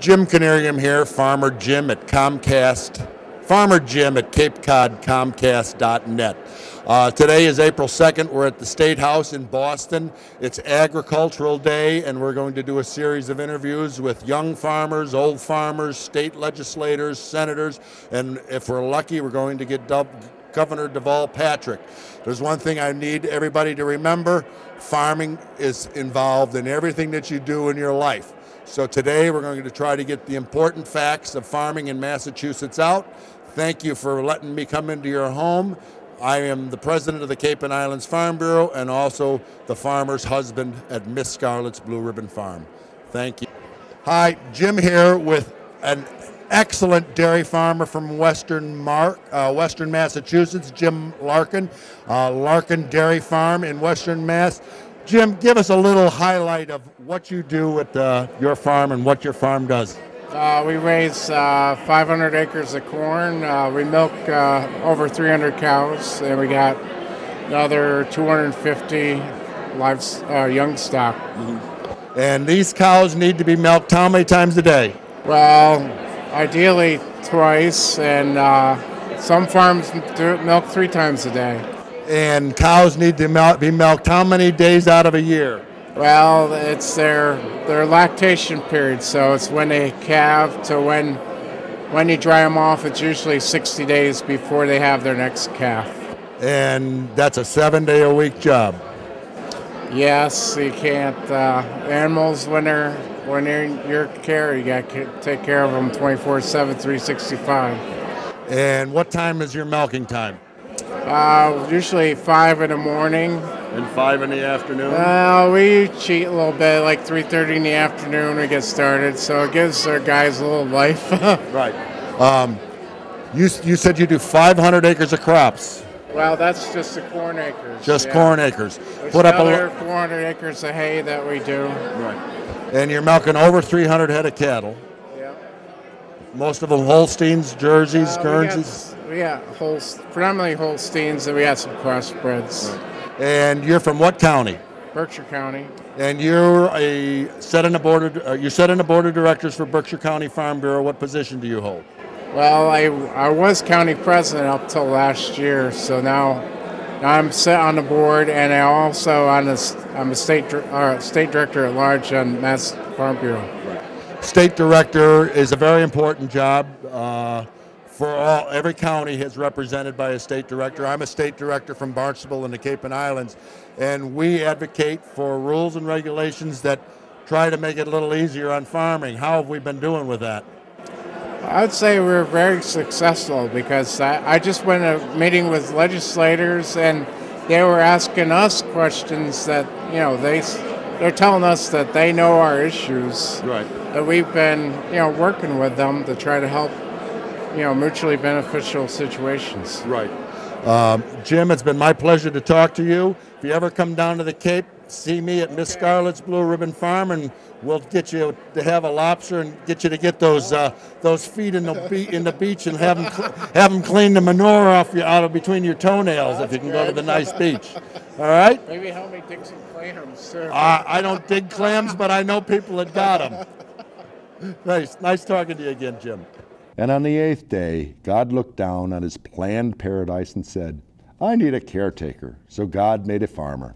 Jim Canarium here, Farmer Jim at Comcast, Farmer Jim at Cape Cod Comcast.net. Today is April 2nd. We're at the State House in Boston. It's Agricultural Day, and we're going to do a series of interviews with young farmers, old farmers, state legislators, senators, and if we're lucky, we're going to get Governor Deval Patrick. There's one thing I need everybody to remember: farming is involved in everything that you do in your life. So today we're going to try to get the important facts of farming in Massachusetts out. Thank you for letting me come into your home. I am the president of the Cape and Islands Farm Bureau and also the farmer's husband at Miss Scarlett's Blue Ribbon Farm. Thank you. Hi, Jim here with an excellent dairy farmer from Western Massachusetts, Jim Larkin, Larkin Dairy Farm in Western Mass. Jim, give us a little highlight of what you do at your farm and what your farm does. We raise 500 acres of corn. We milk over 300 cows, and we got another 250 young stock. Mm-hmm. And these cows need to be milked how many times a day? Well, ideally twice, and some farms do milk 3 times a day. And cows need to be milked how many days out of a year? Well, it's their lactation period, so it's when they calve to when you dry them off. It's usually 60 days before they have their next calf. And that's a 7-day-a-week job. Yes, you can't. Animals, when they're in your care, you got to take care of them 24/7, 365. And what time is your milking time? Usually 5 in the morning. And 5 in the afternoon? We cheat a little bit, like 3:30 in the afternoon we get started, so it gives our guys a little life. Right. You said you do 500 acres of crops. Well, that's just the corn acres. Just corn acres. There's another 400 acres of hay that we do. Right. And you're milking over 300 head of cattle. Yeah. Most of them Holsteins, Jerseys, Guernseys? We got predominantly Holsteins, and we got some crossbreds. Right. And you're from what county? Berkshire County. And you're set in the board of directors for Berkshire County Farm Bureau. What position do you hold? Well, I was county president up till last year, so now I'm set on the board, and I'm a state director at large on Mass Farm Bureau. State director is a very important job. Every county is represented by a state director. I'm a state director from Barnstable in the Cape and Islands, and we advocate for rules and regulations that try to make it a little easier on farming. How have we been doing with that? I'd say we're very successful because I just went to a meeting with legislators, and they were asking us questions that, they're telling us that they know our issues. Right. That we've been, working with them to try to help, mutually beneficial situations. Right. Jim, it's been my pleasure to talk to you. If you ever come down to the Cape, see me at Miss Scarlett's Blue Ribbon Farm, and we'll get you to have a lobster and get you to get those feet in the beach and have them clean the manure off you out of between your toenails if you can go to the nice beach. All right? Maybe help me dig some clams, sir. I don't dig clams, but I know people that got them. Nice talking to you again, Jim. And on the 8th day, God looked down on his planned paradise and said, I need a caretaker. So God made a farmer.